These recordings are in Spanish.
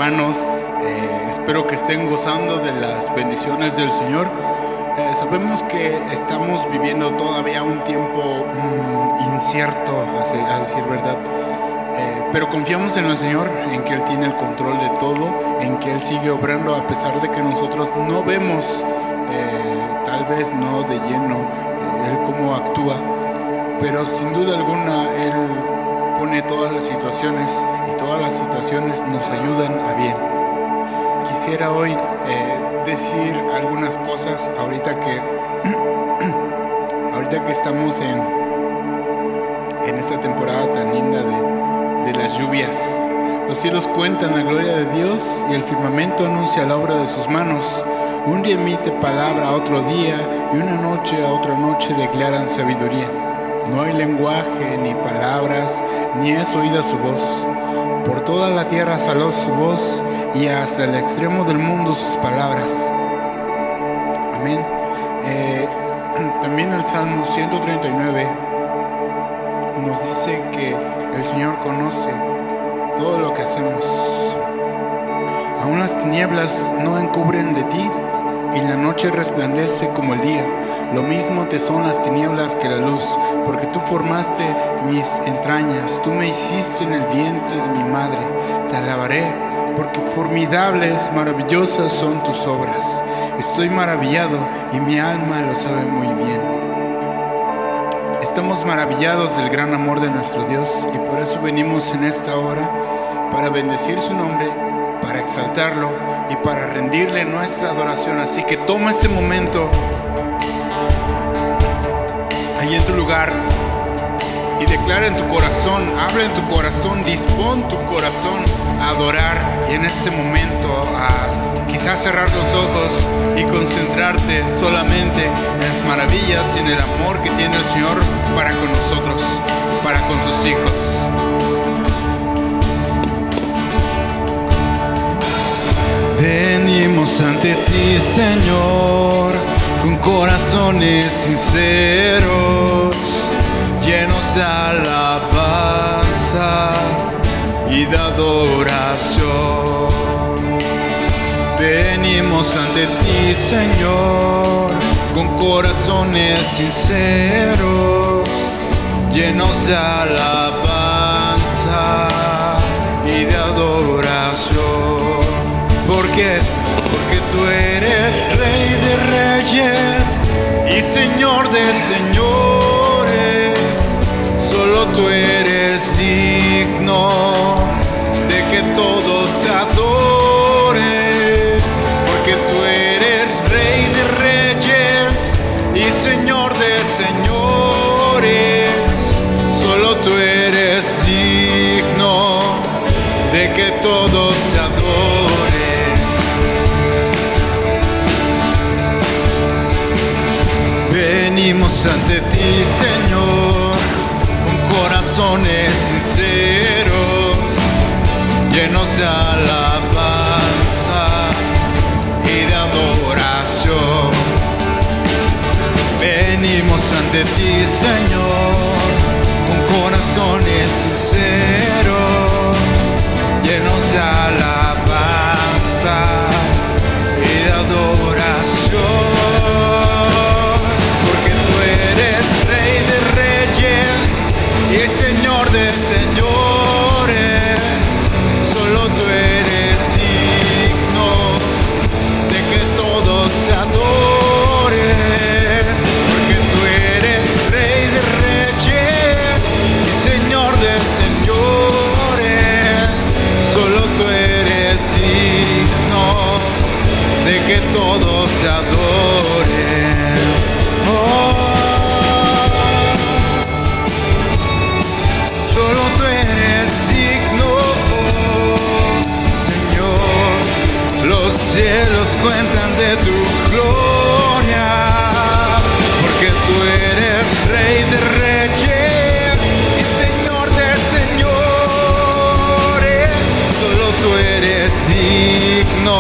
hermanos. Espero que estén gozando de las bendiciones del Señor. Sabemos que estamos viviendo todavía un tiempo incierto, a decir verdad. Pero confiamos en el Señor, en que Él tiene el control de todo, en que Él sigue obrando a pesar de que nosotros no vemos, tal vez no de lleno, Él cómo actúa. Pero sin duda alguna Él pone todas las situaciones y todas las situaciones nos ayudan a bien. Quisiera hoy decir algunas cosas ahorita que estamos en esta temporada tan linda de las lluvias. Los cielos cuentan la gloria de Dios y el firmamento anuncia la obra de sus manos. Un día emite palabra a otro día y una noche a otra noche declaran sabiduría. No hay lenguaje ni palabras, ni es oída su voz. Por toda la tierra salió su voz y hasta el extremo del mundo sus palabras. Amén. También el Salmo 139 nos dice que el Señor conoce todo lo que hacemos. Aún las tinieblas no encubren de ti, y la noche resplandece como el día. Lo mismo te son las tinieblas que la luz, porque tú formaste mis entrañas, tú me hiciste en el vientre de mi madre. Te alabaré, porque formidables, maravillosas son tus obras. Estoy maravillado y mi alma lo sabe muy bien. Estamos maravillados del gran amor de nuestro Dios y por eso venimos en esta hora para bendecir su nombre, para exaltarlo y para rendirle nuestra adoración. Así que toma este momento ahí en tu lugar y declara en tu corazón, habla en tu corazón, dispón tu corazón a adorar, y en este momento a quizás cerrar los ojos y concentrarte solamente en las maravillas y en el amor que tiene el Señor para con nosotros, para con sus hijos. Venimos ante ti, Señor, con corazones sinceros, llenos de alabanza y de adoración. Venimos ante ti, Señor, con corazones sinceros, llenos de alabanza y de adoración. ¿Por qué? Porque tú eres Rey de Reyes y Señor de Señores. Solo tú eres digno de que todos se adoren. Porque tú eres Rey de Reyes y Señor de Señores. Solo tú eres digno de que todos se adoren. Venimos ante ti, Señor, con corazones sinceros, llenos de alabanza y de adoración. Venimos ante ti, Señor, con corazones sinceros, llenos de alabanza y de adoración. Y el Señor de señores, solo tú eres digno de que todos te adoren. Porque tú eres Rey de reyes y Señor de señores, solo tú eres digno de que todos te adoren. Solo tú eres digno, Señor. Los cielos cuentan de tu gloria, porque tú eres Rey de reyes y Señor de señores. Solo tú eres digno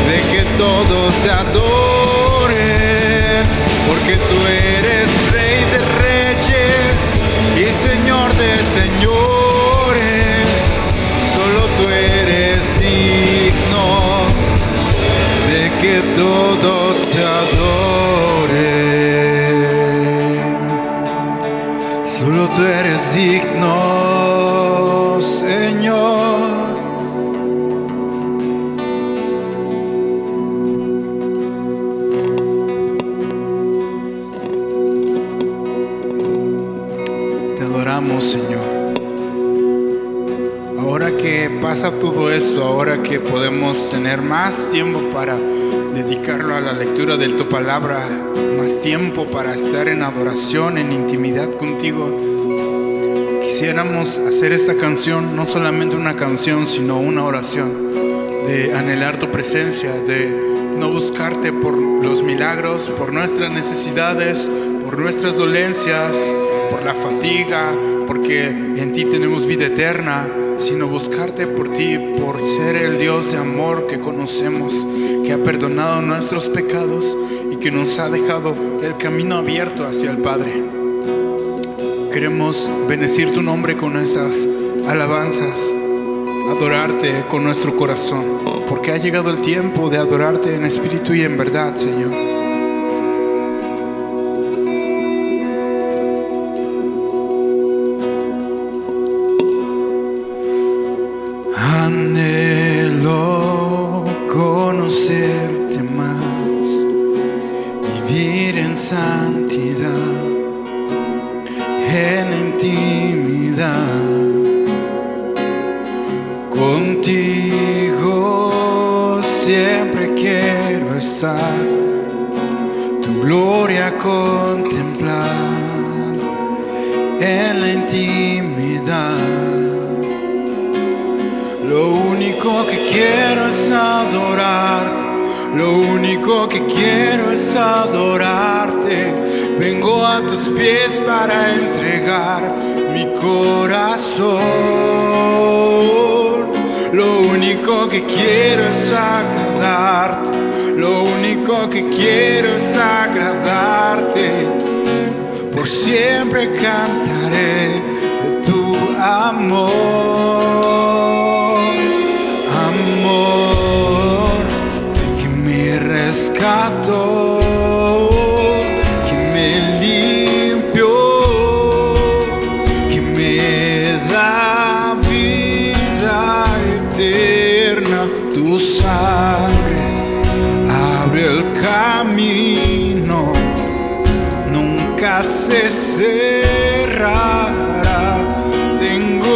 de que todos se adoren, porque tú eres Rey de reyes y Señor de señores. Solo tú eres digno Solo tú eres digno, Señor. Te adoramos, Señor. Ahora que pasa todo esto, ahora que podemos tener más tiempo para dedicarlo a la lectura de tu palabra, más tiempo para estar en adoración, en intimidad contigo, quisiéramos hacer esta canción no solamente una canción, sino una oración de anhelar tu presencia, de no buscarte por los milagros, por nuestras necesidades, por nuestras dolencias, por la fatiga, porque en ti tenemos vida eterna, sino buscarte por ti, por ser el Dios de amor que conocemos, que ha perdonado nuestros pecados y que nos ha dejado el camino abierto hacia el Padre. Queremos bendecir tu nombre con esas alabanzas, adorarte con nuestro corazón, porque ha llegado el tiempo de adorarte en espíritu y en verdad, Señor. Anhelo conocerte más, vivir en santidad, en intimidad. Contigo siempre quiero estar, tu gloria contemplar, en la intimidad. Lo único que quiero es adorarte, lo único que quiero es adorarte. Vengo a tus pies para entregar mi corazón. Lo único que quiero es agradarte, lo único que quiero es agradarte. Por siempre cantaré de tu amor. Amor que me rescató, que me limpió, que me da vida eterna. Tu sangre abre el camino, nunca se cerrará. Tengo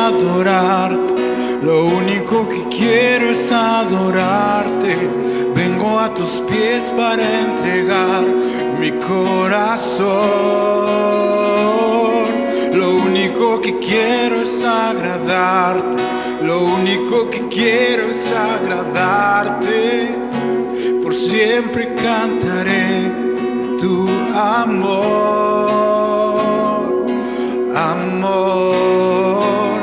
adorarte, lo único que quiero es adorarte. Vengo a tus pies para entregar mi corazón. Lo único que quiero es agradarte, Lo único que quiero es agradarte, por siempre cantaré tu amor, amor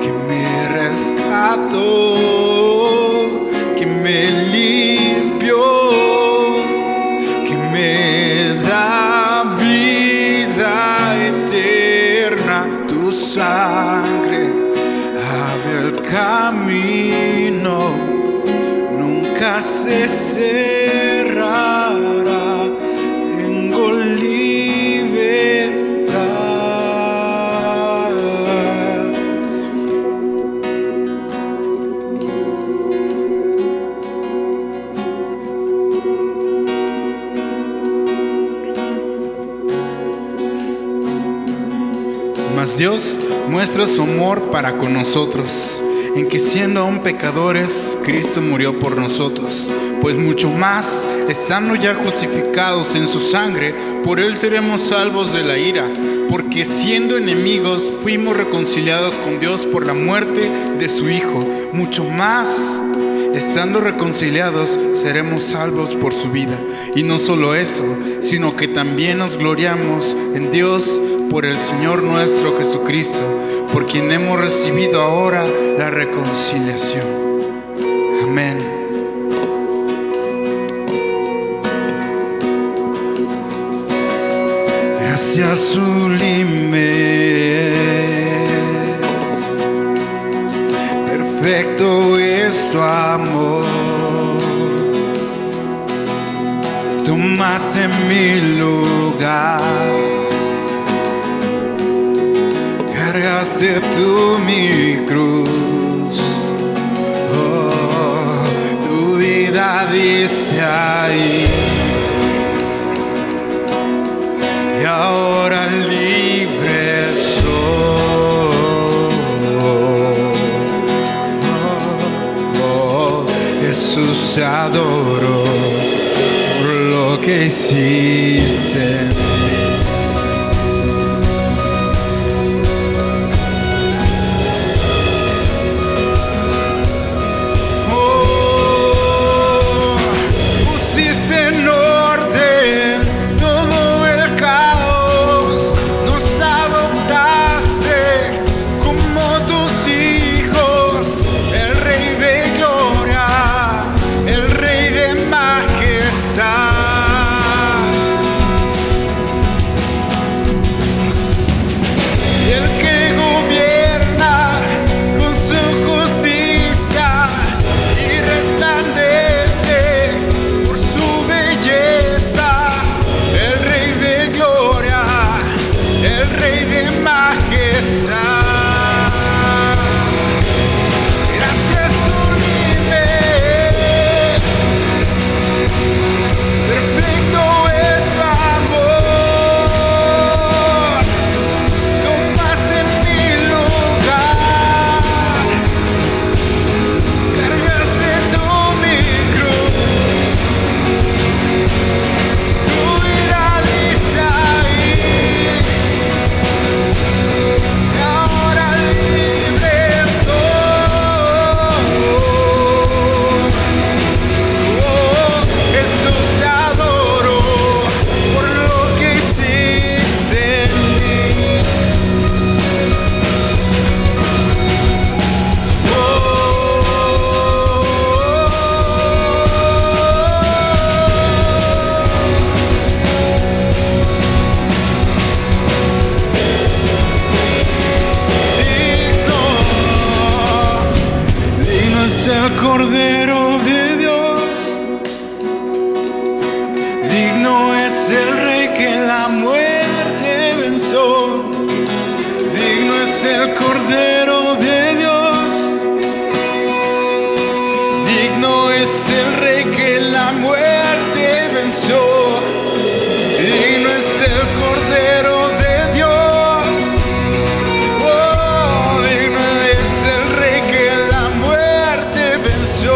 que me rescató, que me limpió, que me da vida eterna. Tu sangre abre el camino, nunca se cerrará. Tengo libertad. Mas Dios muestra su amor para con nosotros, en que siendo aún pecadores, Cristo murió por nosotros. Pues mucho más, estando ya justificados en su sangre, por él seremos salvos de la ira. Porque siendo enemigos, fuimos reconciliados con Dios por la muerte de su Hijo. Mucho más, estando reconciliados, seremos salvos por su vida. Y no solo eso, sino que también nos gloriamos en Dios por el Señor nuestro Jesucristo, por quien hemos recibido ahora la reconciliación. Amén. Gracias sublimes, perfecto es tu amor. Tomaste mi lugar, cargaste tú mi cruz. Oh, tu vida dice ahí, y ahora libre soy. Oh, Jesús te adoro por lo que hiciste. El Cordero de Dios, digno es el Rey que la muerte venció. Digno es el Cordero de Dios, digno es el Rey que la muerte venció. Digno es el Cordero de Dios, oh, digno es el Rey que la muerte venció.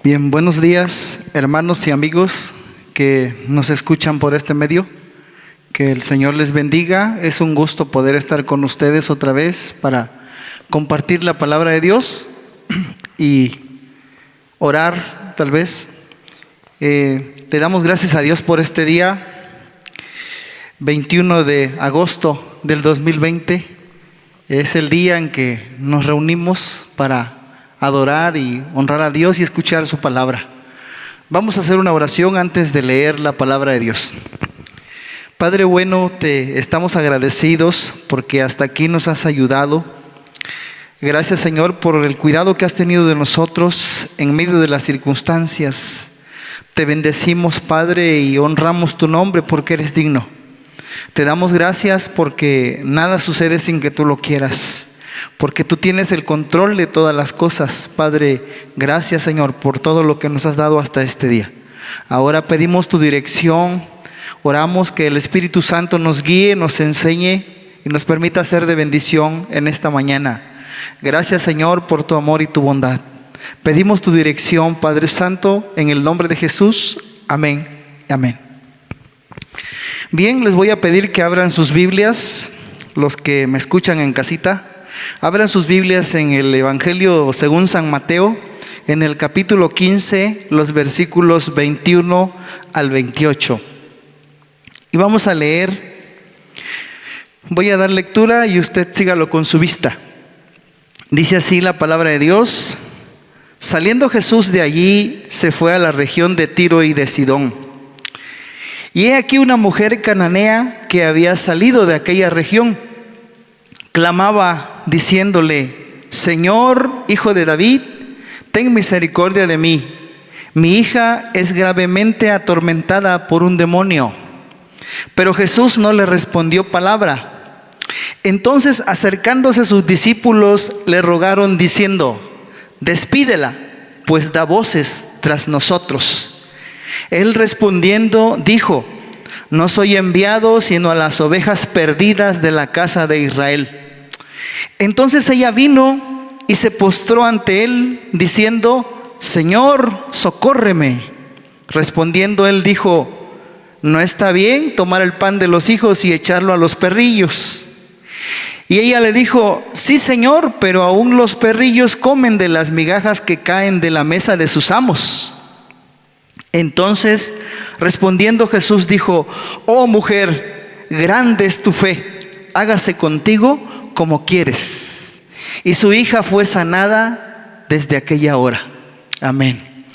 Bien, buenos días, hermanos y amigos que nos escuchan por este medio. Que el Señor les bendiga. Es un gusto poder estar con ustedes otra vez para compartir la palabra de Dios y orar, tal vez. Le damos gracias a Dios por este día, 21 de agosto del 2020. Es el día en que nos reunimos para adorar y honrar a Dios y escuchar su palabra. Vamos a hacer una oración antes de leer la palabra de Dios. Padre bueno, te estamos agradecidos porque hasta aquí nos has ayudado. Gracias, Señor, por el cuidado que has tenido de nosotros en medio de las circunstancias. Te bendecimos, Padre, y honramos tu nombre porque eres digno. Te damos gracias porque nada sucede sin que tú lo quieras, porque tú tienes el control de todas las cosas. Padre, gracias, Señor, por todo lo que nos has dado hasta este día. Ahora pedimos tu dirección, oramos que el Espíritu Santo nos guíe, nos enseñe y nos permita ser de bendición en esta mañana. Gracias, Señor, por tu amor y tu bondad. Pedimos tu dirección, Padre Santo, en el nombre de Jesús. Amén. Amén. Bien, les voy a pedir que abran sus Biblias, los que me escuchan en casita. Abran sus Biblias en el Evangelio según San Mateo, en el capítulo 15, los versículos 21 al 28. Y vamos a leer. Voy a dar lectura y usted sígalo con su vista. Dice así la palabra de Dios: Saliendo Jesús de allí, se fue a la región de Tiro y de Sidón. Y he aquí una mujer cananea que había salido de aquella región. Clamaba diciéndole: Señor, Hijo de David, ten misericordia de mí. Mi hija es gravemente atormentada por un demonio. Pero Jesús no le respondió palabra. Entonces, acercándose sus discípulos, le rogaron diciendo: Despídela, pues da voces tras nosotros. Él respondiendo dijo: No soy enviado sino a las ovejas perdidas de la casa de Israel. Entonces ella vino y se postró ante él, diciendo: Señor, socórreme. Respondiendo él dijo: No está bien tomar el pan de los hijos y echarlo a los perrillos. Y ella le dijo: Sí, Señor, pero aún los perrillos comen de las migajas que caen de la mesa de sus amos. Entonces, respondiendo Jesús dijo: Oh mujer, grande es tu fe, hágase contigo como quieres. Y su hija fue sanada desde aquella hora. Amén.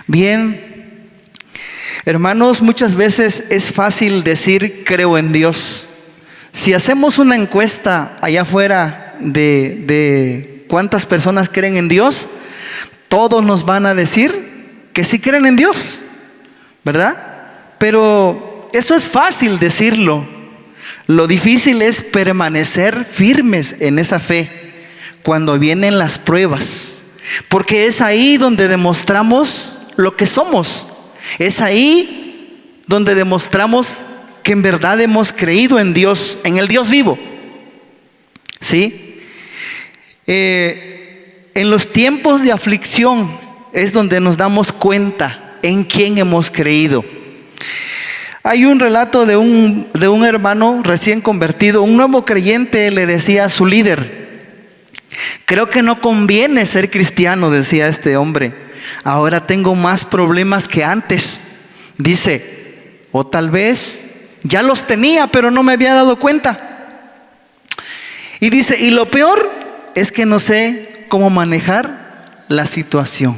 Bien, hermanos, muchas veces es fácil decir creo en Dios. Si hacemos una encuesta allá afuera de cuántas personas creen en Dios, todos nos van a decir que sí creen en Dios, ¿verdad? Pero eso es fácil decirlo. Lo difícil es permanecer firmes en esa fe cuando vienen las pruebas, porque es ahí donde demostramos lo que somos. Es ahí donde demostramos que en verdad hemos creído en Dios, en el Dios vivo. ¿Sí? En los tiempos de aflicción es donde nos damos cuenta en quién hemos creído. Hay un relato de un hermano recién convertido. Un nuevo creyente le decía a su líder: creo que no conviene ser cristiano, decía este hombre. Ahora tengo más problemas que antes. Dice, o tal vez ya los tenía, pero no me había dado cuenta. Y dice, y lo peor es que no sé cómo manejar la situación.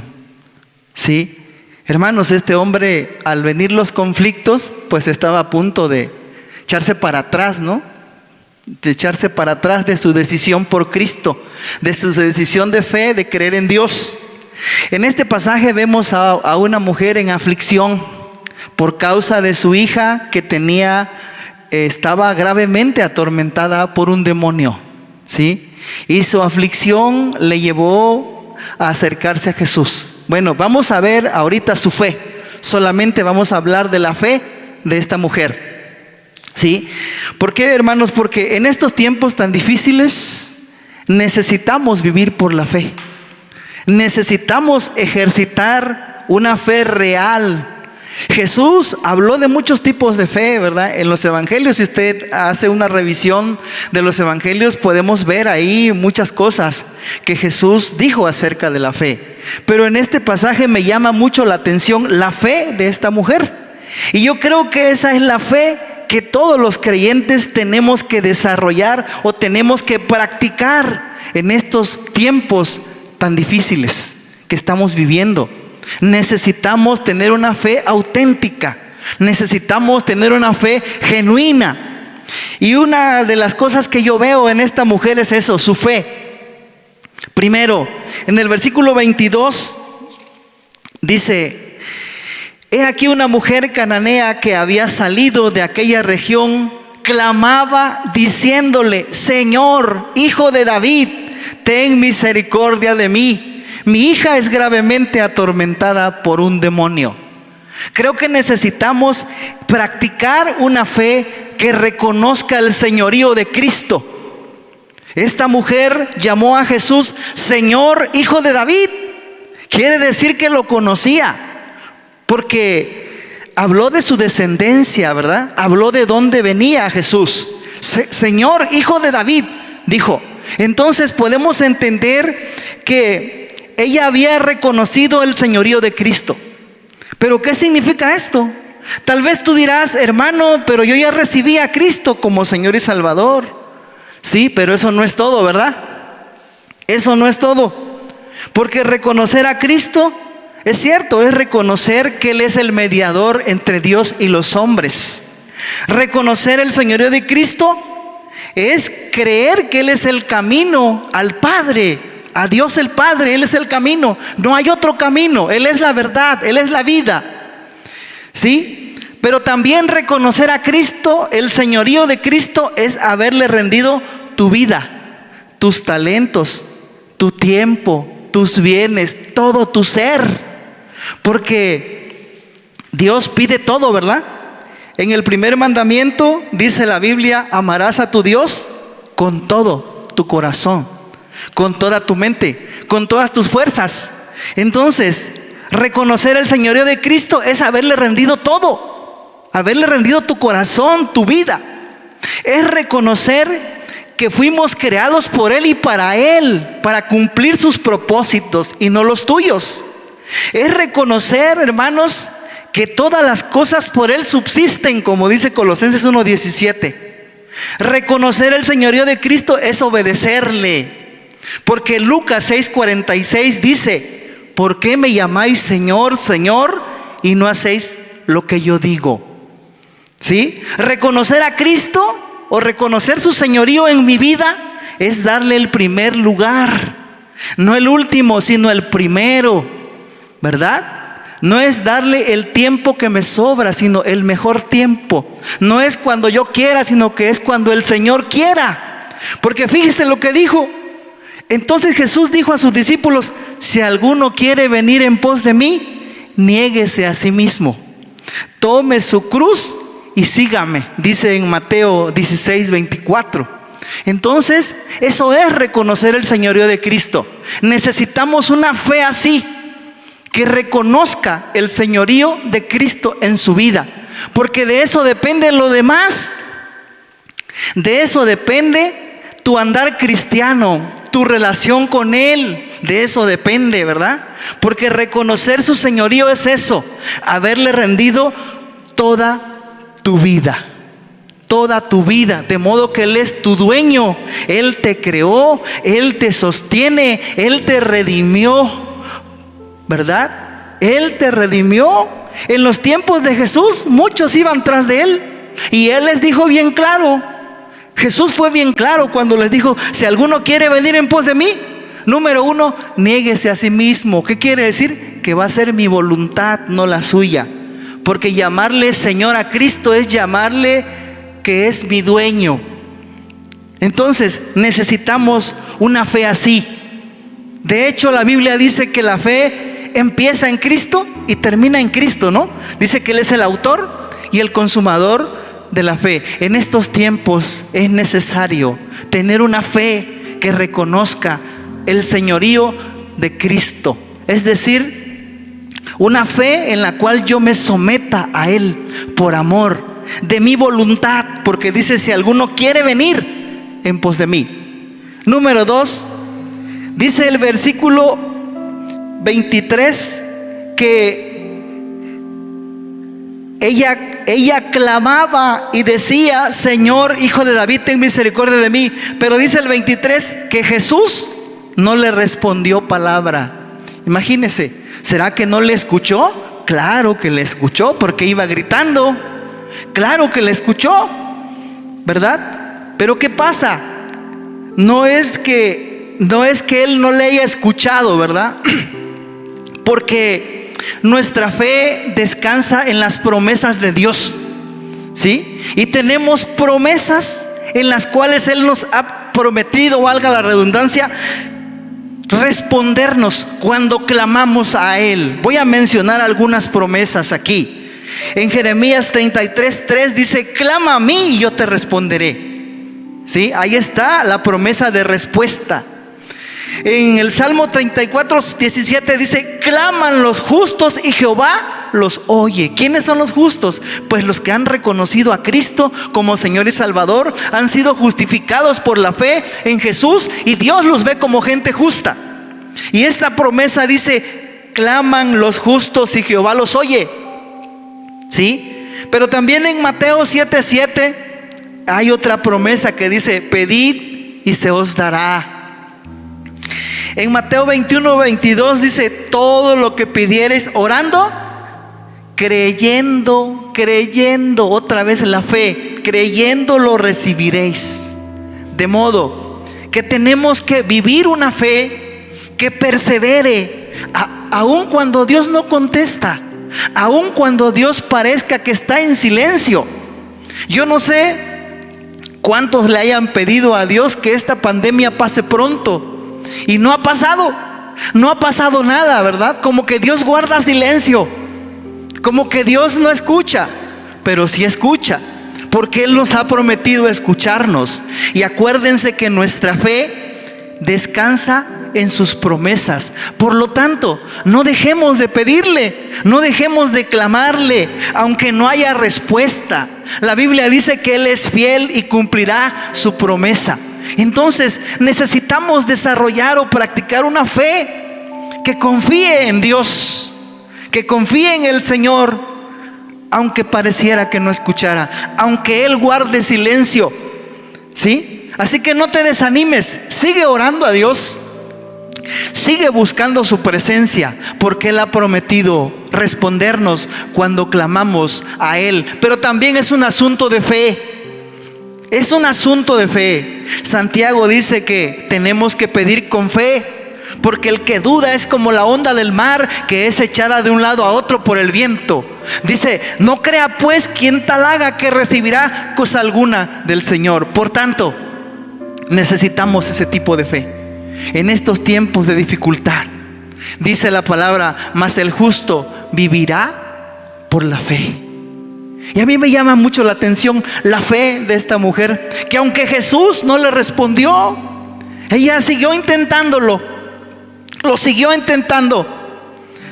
¿Sí? Hermanos, este hombre, al venir los conflictos, pues estaba a punto de echarse para atrás, ¿no? De echarse para atrás de su decisión por Cristo, de su decisión de fe, de creer en Dios. En este pasaje vemos a una mujer en aflicción por causa de su hija que estaba gravemente atormentada por un demonio, ¿sí? Y su aflicción le llevó a acercarse a Jesús. Bueno, vamos a ver ahorita su fe. Solamente vamos a hablar de la fe de esta mujer, ¿sí? ¿Por qué, hermanos? Porque en estos tiempos tan difíciles necesitamos vivir por la fe. Necesitamos ejercitar una fe real. Jesús habló de muchos tipos de fe, ¿verdad? En los evangelios, si usted hace una revisión de los evangelios, podemos ver ahí muchas cosas que Jesús dijo acerca de la fe. Pero en este pasaje me llama mucho la atención la fe de esta mujer. Y yo creo que esa es la fe que todos los creyentes tenemos que desarrollar o tenemos que practicar en estos tiempos tan difíciles que estamos viviendo. Necesitamos tener una fe auténtica, necesitamos tener una fe genuina. Y una de las cosas que yo veo en esta mujer es eso, su fe. Primero, en el versículo 22 dice: he aquí una mujer cananea que había salido de aquella región, clamaba diciéndole: Señor, Hijo de David, ten misericordia de mí. Mi hija es gravemente atormentada por un demonio. Creo que necesitamos practicar una fe que reconozca el señorío de Cristo. Esta mujer llamó a Jesús Señor, Hijo de David. Quiere decir que lo conocía, porque habló de su descendencia, ¿verdad? Habló de dónde venía Jesús. Señor, Hijo de David, dijo. Entonces podemos entender que ella había reconocido el señorío de Cristo. ¿Pero qué significa esto? Tal vez tú dirás: hermano, pero yo ya recibí a Cristo como Señor y Salvador. Sí, pero eso no es todo, ¿verdad? Eso no es todo. Porque reconocer a Cristo, es cierto, es reconocer que Él es el mediador entre Dios y los hombres. Reconocer el señorío de Cristo es creer que Él es el camino al Padre, a Dios el Padre. Él es el camino, no hay otro camino. Él es la verdad, Él es la vida. ¿Sí? Pero también reconocer a Cristo, el señorío de Cristo, es haberle rendido tu vida, tus talentos, tu tiempo, tus bienes, todo tu ser. Porque Dios pide todo, ¿verdad? En el primer mandamiento dice la Biblia: amarás a tu Dios con todo tu corazón, con toda tu mente, con todas tus fuerzas. Entonces, reconocer el señorío de Cristo es haberle rendido todo, haberle rendido tu corazón, tu vida. Es reconocer que fuimos creados por Él y para Él, para cumplir sus propósitos y no los tuyos. Es reconocer, hermanos, que todas las cosas por Él subsisten, como dice Colosenses 1:17. Reconocer el señorío de Cristo es obedecerle, porque Lucas 6:46 dice: ¿por qué me llamáis Señor, Señor, y no hacéis lo que yo digo? ¿Sí? Reconocer a Cristo o reconocer su señorío en mi vida es darle el primer lugar, no el último, sino el primero, ¿verdad? No es darle el tiempo que me sobra, sino el mejor tiempo. No es cuando yo quiera, sino que es cuando el Señor quiera. Porque fíjese lo que dijo. Entonces Jesús dijo a sus discípulos: si alguno quiere venir en pos de mí, niéguese a sí mismo, tome su cruz y sígame, dice en Mateo 16:24. Entonces, eso es reconocer el señorío de Cristo. Necesitamos una fe así, que reconozca el señorío de Cristo en su vida, porque de eso depende lo demás. De eso depende tu andar cristiano, tu relación con Él. De eso depende, ¿verdad? Porque reconocer su señorío es eso, haberle rendido toda tu vida, de modo que Él es tu dueño. Él te creó, Él te sostiene, Él te redimió, ¿verdad? Él te redimió. En los tiempos de Jesús muchos iban tras de Él y Él les dijo bien claro. Jesús fue bien claro cuando les dijo: si alguno quiere venir en pos de mí, número 1, niéguese a sí mismo. ¿Qué quiere decir? Que va a ser mi voluntad, no la suya. Porque llamarle Señor a Cristo es llamarle que es mi dueño. Entonces necesitamos una fe así. De hecho, la Biblia dice que la fe empieza en Cristo y termina en Cristo, ¿no? Dice que Él es el autor y el consumador de la fe. En estos tiempos es necesario tener una fe que reconozca el señorío de Cristo. Es decir, una fe en la cual yo me someta a Él por amor, de mi voluntad, porque dice: si alguno quiere venir en pos de mí. Número 2, dice el versículo 23 que ella clamaba y decía: Señor, Hijo de David, ten misericordia de mí. Pero dice el 23 que Jesús no le respondió palabra. Imagínese, ¿será que no le escuchó? Claro que le escuchó, porque iba gritando. Claro que le escuchó, ¿verdad? Pero ¿qué pasa? No es que Él no le haya escuchado, ¿verdad? Porque nuestra fe descansa en las promesas de Dios, ¿sí? Y tenemos promesas en las cuales Él nos ha prometido, valga la redundancia, respondernos cuando clamamos a Él. Voy a mencionar algunas promesas aquí. En Jeremías 33:3 dice: clama a mí y yo te responderé. ¿Sí? Ahí está la promesa de respuesta. En el Salmo 34:17 dice: claman los justos y Jehová los oye. ¿Quiénes son los justos? Pues los que han reconocido a Cristo como Señor y Salvador, han sido justificados por la fe en Jesús, y Dios los ve como gente justa. Y esta promesa dice: claman los justos y Jehová los oye. ¿Sí? Pero también en Mateo 7:7 hay otra promesa que dice: pedid y se os dará. En Mateo 21:22 dice: todo lo que pidiereis orando, creyendo, otra vez en la fe, creyendo lo recibiréis. De modo que tenemos que vivir una fe que persevere, aun cuando Dios no contesta, aun cuando Dios parezca que está en silencio. Yo no sé cuántos le hayan pedido a Dios que esta pandemia pase pronto, y no ha pasado nada, ¿verdad? Como que Dios guarda silencio, como que Dios no escucha, pero sí escucha, porque Él nos ha prometido escucharnos. Y acuérdense que nuestra fe descansa en sus promesas. Por lo tanto, no dejemos de pedirle, no dejemos de clamarle, aunque no haya respuesta. La Biblia dice que Él es fiel y cumplirá su promesa. Entonces necesitamos desarrollar o practicar una fe que confíe en Dios, que confíe en el Señor, aunque pareciera que no escuchara, aunque Él guarde silencio, ¿sí? Así que no te desanimes, sigue orando a Dios, sigue buscando su presencia, porque Él ha prometido respondernos cuando clamamos a Él. Pero también es un asunto de fe. Es un asunto de fe. Santiago dice que tenemos que pedir con fe, porque el que duda es como la onda del mar, que es echada de un lado a otro por el viento. Dice: no crea pues quien tal haga que recibirá cosa alguna del Señor. Por tanto, necesitamos ese tipo de fe en estos tiempos de dificultad. Dice la palabra: mas el justo vivirá por la fe. Y a mí me llama mucho la atención la fe de esta mujer, que aunque Jesús no le respondió, ella siguió intentándolo, lo siguió intentando,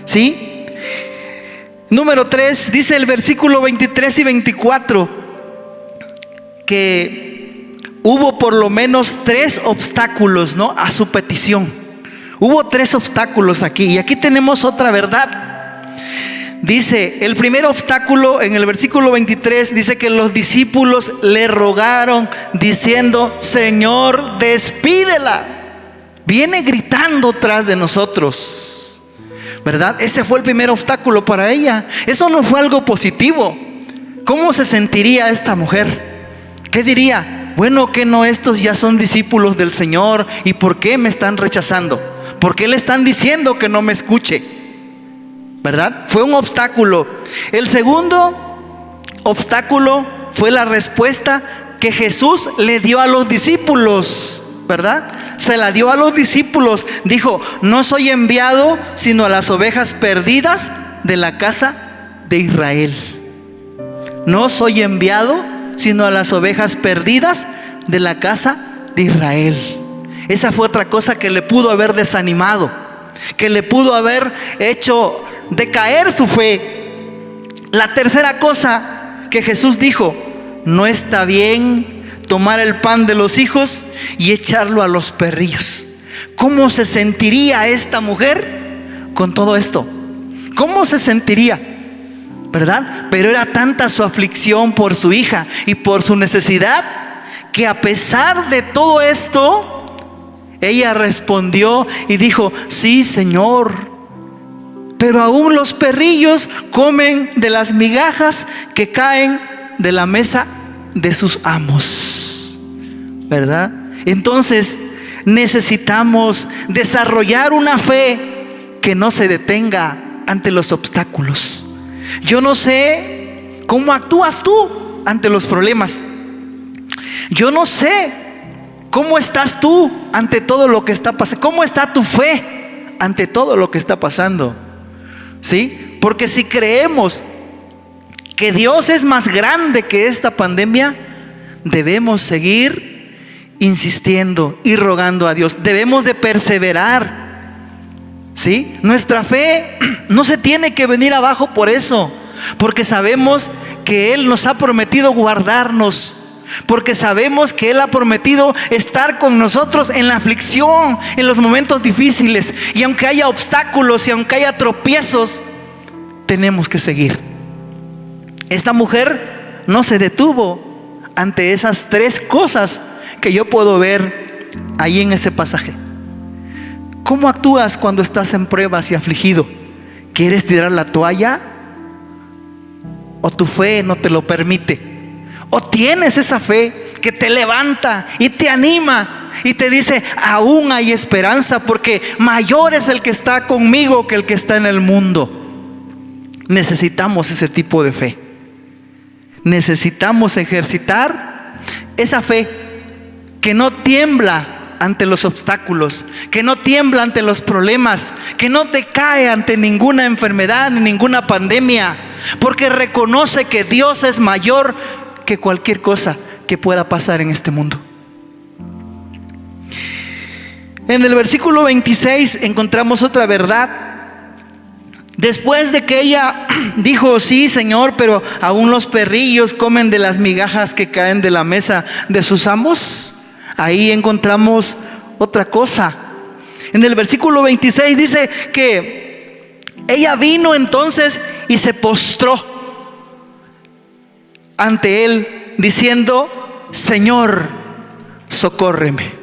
¿sí? Número 3, dice el versículo 23 y 24 que hubo por lo menos 3 obstáculos, ¿no?, a su petición. Hubo 3 obstáculos aquí, y aquí tenemos otra verdad. Dice, el primer obstáculo en el versículo 23 dice que los discípulos le rogaron diciendo: Señor, despídela. Viene gritando tras de nosotros, ¿verdad? Ese fue el primer obstáculo para ella. Eso no fue algo positivo. ¿Cómo se sentiría esta mujer? ¿Qué diría? Bueno, que no, estos ya son discípulos del Señor, ¿y por qué me están rechazando? ¿Por qué le están diciendo que no me escuche? ¿Verdad? Fue un obstáculo. El segundo obstáculo fue la respuesta que Jesús le dio a los discípulos, ¿verdad? Se la dio a los discípulos. Dijo: no soy enviado sino a las ovejas perdidas de la casa de Israel. No soy enviado sino a las ovejas perdidas de la casa de Israel. Esa fue otra cosa que le pudo haber desanimado. que le pudo haber hecho decaer su fe. La tercera cosa que Jesús dijo: no está bien tomar el pan de los hijos y echarlo a los perrillos. ¿Cómo se sentiría esta mujer con todo esto? ¿Cómo se sentiría? ¿Verdad? Pero era tanta su aflicción por su hija y por su necesidad, que a pesar de todo esto, ella respondió y dijo: sí, Señor, pero aún los perrillos comen de las migajas que caen de la mesa de sus amos. ¿Verdad? Entonces necesitamos desarrollar una fe que no se detenga ante los obstáculos. Yo no sé cómo actúas tú ante los problemas. Yo no sé cómo estás tú ante todo lo que está pasando. ¿Cómo está tu fe ante todo lo que está pasando? ¿Sí? Porque si creemos que Dios es más grande que esta pandemia, debemos seguir insistiendo y rogando a Dios. Debemos de perseverar. ¿Sí? Nuestra fe no se tiene que venir abajo por eso, porque sabemos que Él nos ha prometido guardarnos, porque sabemos que Él ha prometido estar con nosotros en la aflicción, en los momentos difíciles. Y aunque haya obstáculos y aunque haya tropiezos, tenemos que seguir. Esta mujer no se detuvo ante esas tres cosas que yo puedo ver ahí en ese pasaje. ¿Cómo actúas cuando estás en pruebas y afligido? ¿Quieres tirar la toalla? ¿O tu fe no te lo permite? ¿O tienes esa fe que te levanta y te anima y te dice: aún hay esperanza, porque mayor es el que está conmigo que el que está en el mundo? Necesitamos ese tipo de fe. Necesitamos ejercitar esa fe que no tiembla ante los obstáculos, que no tiembla ante los problemas, que no te cae ante ninguna enfermedad ni ninguna pandemia, porque reconoce que Dios es mayor que cualquier cosa que pueda pasar en este mundo. En el versículo 26 encontramos otra verdad. Después de que ella dijo: sí, Señor, pero aún los perrillos comen de las migajas que caen de la mesa de sus amos, ahí encontramos otra cosa. En el versículo 26 dice que ella vino entonces y se postró ante Él diciendo: Señor, socórreme.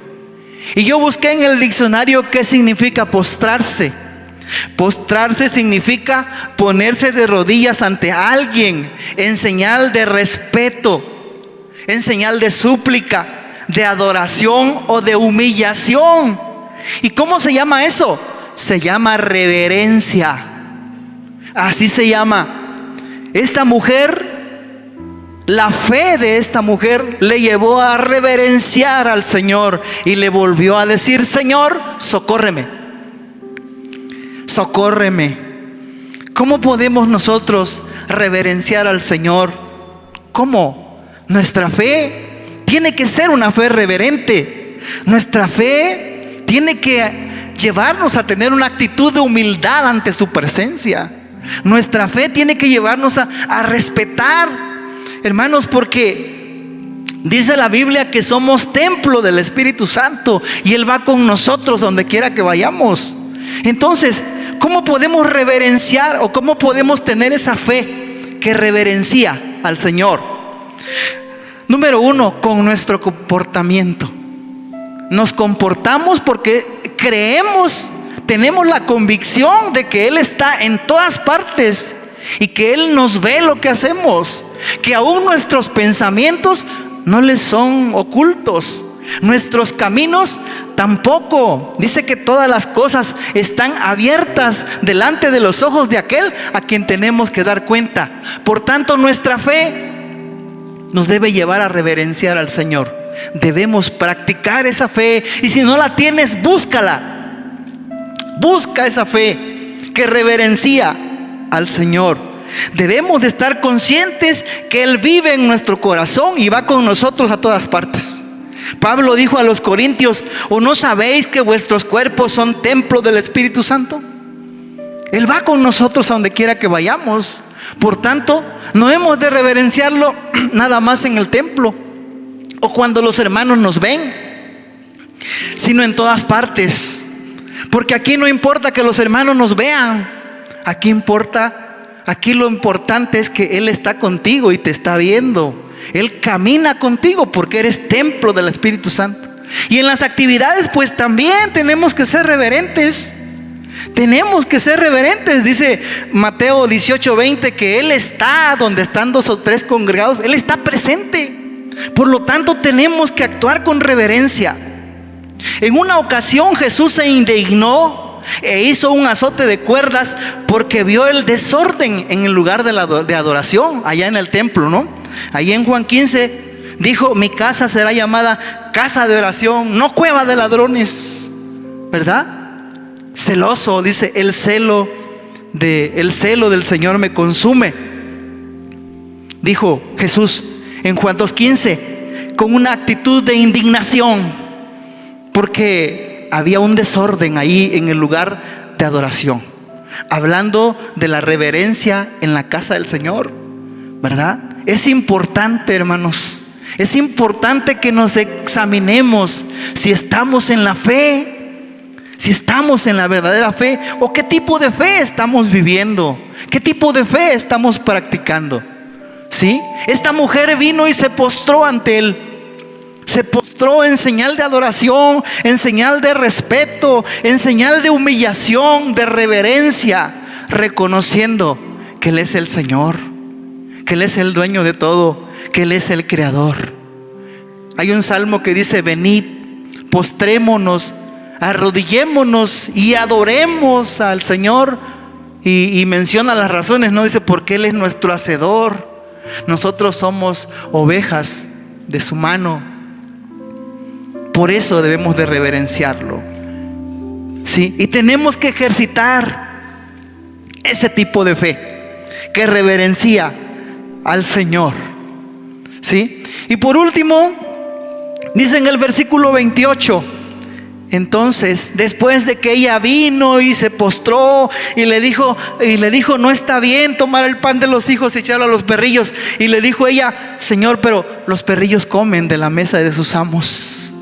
Y yo busqué en el diccionario qué significa postrarse. Postrarse significa ponerse de rodillas ante alguien en señal de respeto, en señal de súplica, de adoración o de humillación. ¿Y cómo se llama eso? Se llama reverencia. Así se llama. Esta mujer, la fe de esta mujer le llevó a reverenciar al Señor y le volvió a decir: Señor, socórreme. Socórreme. ¿Cómo podemos nosotros reverenciar al Señor? ¿Cómo? Nuestra fe tiene que ser una fe reverente. Nuestra fe tiene que llevarnos a tener una actitud de humildad ante su presencia. Nuestra fe tiene que llevarnos a respetar, hermanos, porque dice la Biblia que somos templo del Espíritu Santo y Él va con nosotros donde quiera que vayamos. Entonces, ¿cómo podemos reverenciar o cómo podemos tener esa fe que reverencia al Señor? Número uno, con nuestro comportamiento. Nos comportamos porque creemos, tenemos la convicción de que Él está en todas partes y que Él nos ve lo que hacemos, que aún nuestros pensamientos no les son ocultos, nuestros caminos tampoco. Dice que todas las cosas están abiertas delante de los ojos de aquel a quien tenemos que dar cuenta. Por tanto, nuestra fe nos debe llevar a reverenciar al Señor. Debemos practicar esa fe, y si no la tienes, búscala. Busca esa fe que reverencia al Señor. Debemos de estar conscientes que Él vive en nuestro corazón y va con nosotros a todas partes. Pablo dijo a los corintios: ¿o no sabéis que vuestros cuerpos son templo del Espíritu Santo? Él va con nosotros a donde quiera que vayamos. Por tanto, no hemos de reverenciarlo nada más en el templo o cuando los hermanos nos ven, sino en todas partes. Porque aquí no importa que los hermanos nos vean. Aquí lo importante es que Él está contigo y te está viendo. Él camina contigo porque eres templo del Espíritu Santo. Y en las actividades pues también tenemos que ser reverentes. Tenemos que ser reverentes. Dice Mateo 18:20 que Él está donde están 2 o 3 congregados. Él está presente. Por lo tanto tenemos que actuar con reverencia. En una ocasión Jesús se indignó e hizo un azote de cuerdas porque vio el desorden en el lugar de adoración, allá en el templo, ¿no? Allí en Juan 15 dijo: mi casa será llamada casa de oración, no cueva de ladrones, ¿verdad? Celoso, dice, el celo del Señor me consume, dijo Jesús en Juan 2:15, con una actitud de indignación, porque había un desorden ahí en el lugar de adoración, hablando de la reverencia en la casa del Señor, ¿verdad? Es importante, hermanos, es importante que nos examinemos si estamos en la fe, si estamos en la verdadera fe, o qué tipo de fe estamos viviendo, qué tipo de fe estamos practicando. ¿Sí? Esta mujer vino y se postró ante Él. Se postró en señal de adoración, en señal de respeto, en señal de humillación, de reverencia, reconociendo que Él es el Señor, que Él es el dueño de todo, que Él es el creador. Hay un salmo que dice: venid, postrémonos, arrodillémonos y adoremos al Señor. Y menciona las razones, ¿no? Dice: porque Él es nuestro hacedor, nosotros somos ovejas de su mano. Por eso debemos de reverenciarlo, ¿sí? Y tenemos que ejercitar ese tipo de fe que reverencia al Señor, ¿sí? Y por último, dice en el versículo 28: entonces, después de que ella vino y se postró y le dijo, no está bien tomar el pan de los hijos y echarlo a los perrillos. Y le dijo ella: Señor, pero los perrillos comen de la mesa de sus amos.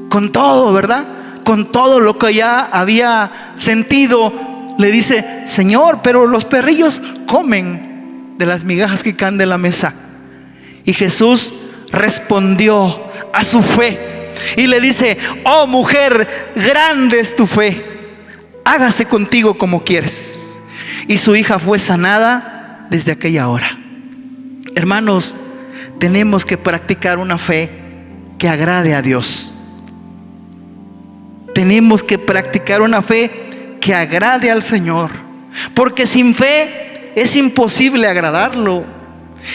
Con todo, ¿verdad? Con todo lo que ya había sentido, le dice: Señor, pero los perrillos comen de las migajas que caen de la mesa. Y Jesús respondió a su fe y le dice: oh mujer, grande es tu fe, hágase contigo como quieres. Y su hija fue sanada desde aquella hora. Hermanos, tenemos que practicar una fe que agrade a Dios. Tenemos que practicar una fe que agrade al Señor, porque sin fe es imposible agradarlo.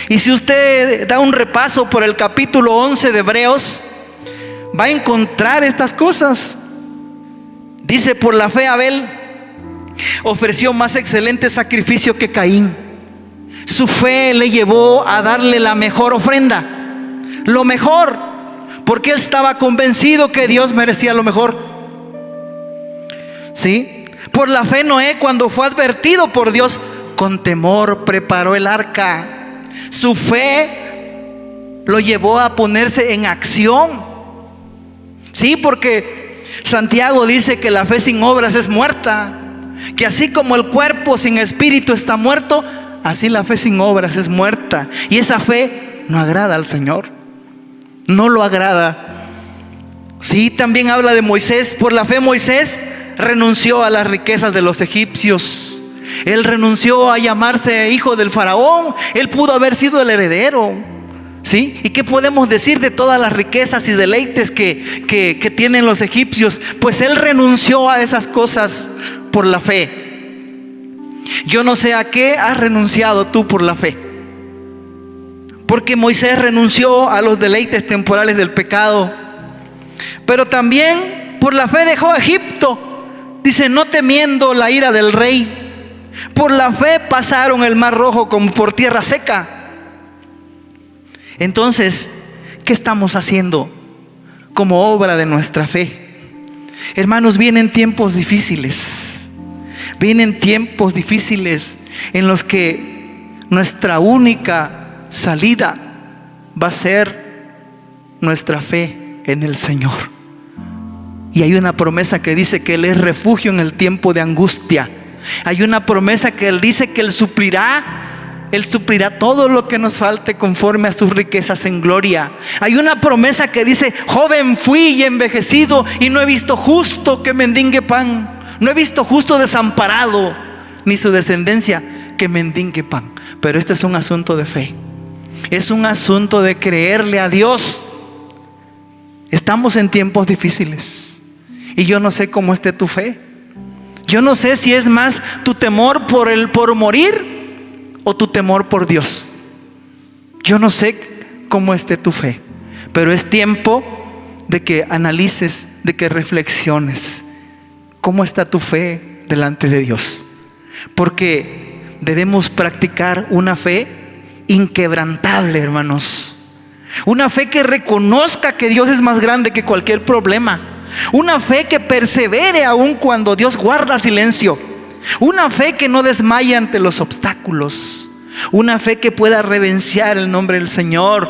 Y si usted da un repaso por el capítulo 11 de Hebreos, va a encontrar estas cosas. Dice: por la fe Abel ofreció más excelente sacrificio que Caín. Su fe le llevó a darle la mejor ofrenda, lo mejor, porque él estaba convencido que Dios merecía lo mejor. ¿Sí? Por la fe Noé, cuando fue advertido por Dios, con temor preparó el arca. Su fe lo llevó a ponerse en acción. Sí, porque Santiago dice que la fe sin obras es muerta, que así como el cuerpo sin espíritu está muerto, así la fe sin obras es muerta. Y esa fe no agrada al Señor, no lo agrada. Sí, también habla de Moisés. Por la fe Moisés renunció a las riquezas de los egipcios. Él renunció a llamarse hijo del faraón. Él pudo haber sido el heredero, ¿sí? ¿Y qué podemos decir de todas las riquezas y deleites que tienen los egipcios? Pues él renunció a esas cosas por la fe. Yo no sé a qué has renunciado tú por la fe, porque Moisés renunció a los deleites temporales del pecado, pero también por la fe dejó Egipto. Dice: no temiendo la ira del rey. Por la fe pasaron el mar rojo como por tierra seca. Entonces, ¿qué estamos haciendo como obra de nuestra fe. Hermanos, vienen tiempos difíciles. Vienen tiempos difíciles en los que nuestra única salida va a ser nuestra fe en el Señor. Y hay una promesa que dice que Él es refugio en el tiempo de angustia. Hay una promesa que Él dice que Él suplirá todo lo que nos falte conforme a sus riquezas en gloria. Hay una promesa que dice: joven fui y envejecido, y no he visto justo que mendigue pan. No he visto justo desamparado, ni su descendencia que mendigue pan. Pero este es un asunto de fe. Es un asunto de creerle a Dios. Estamos en tiempos difíciles, y yo no sé cómo esté tu fe. Yo no sé si es más tu temor por morir o tu temor por Dios. Yo no sé cómo esté tu fe, pero es tiempo de que analices, de que reflexiones cómo está tu fe delante de Dios, porque debemos practicar una fe inquebrantable, hermanos. Una fe que reconozca que Dios es más grande que cualquier problema. Una fe que persevere aun cuando Dios guarda silencio. Una fe que no desmaya ante los obstáculos. Una fe que pueda reverenciar el nombre del Señor.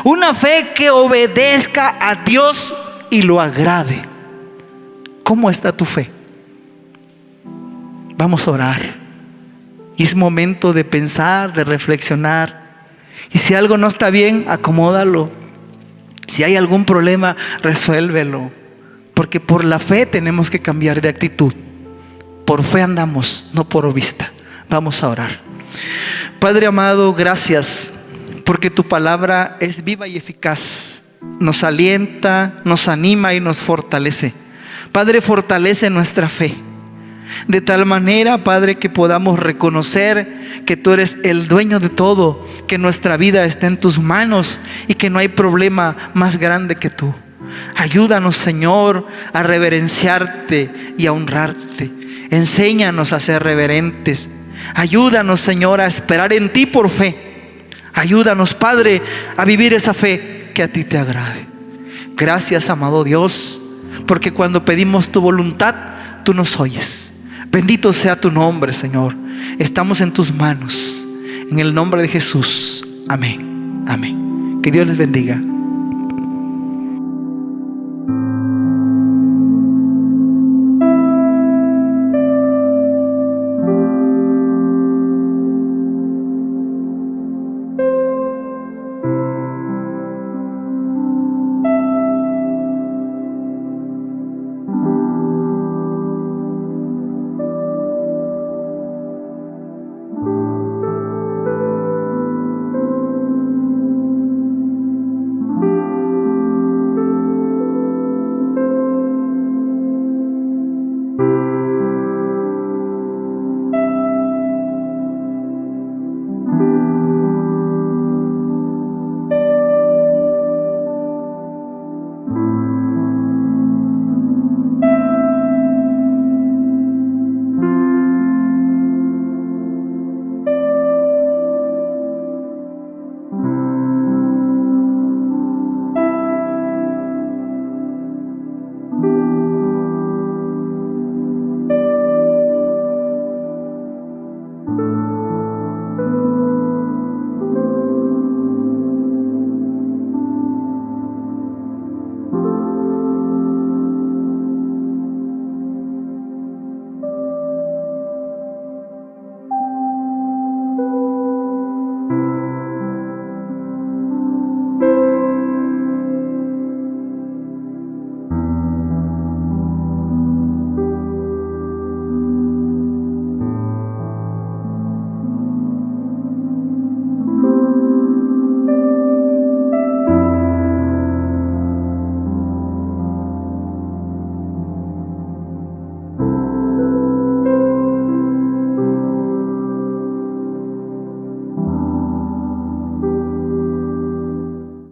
Una fe que obedezca a Dios y lo agrade. ¿Cómo está tu fe? Vamos a orar. Y es momento de pensar, de reflexionar. Y si algo no está bien, acomódalo. Si hay algún problema, resuélvelo. Porque por la fe tenemos que cambiar de actitud. Por fe andamos, no por vista. Vamos a orar. Padre amado, gracias, porque tu palabra es viva y eficaz. Nos alienta, nos anima y nos fortalece. Padre, fortalece nuestra fe, de tal manera, Padre, que podamos reconocer que tú eres el dueño de todo, que nuestra vida está en tus manos y que no hay problema más grande que tú. Ayúdanos, Señor, a reverenciarte y a honrarte. Enséñanos a ser reverentes. Ayúdanos, Señor, a esperar en ti por fe. Ayúdanos, Padre, a vivir esa fe que a ti te agrade. Gracias, amado Dios, porque cuando pedimos tu voluntad, tú nos oyes. Bendito sea tu nombre, Señor. Estamos en tus manos. En el nombre de Jesús. Amén. Amén. Que Dios les bendiga.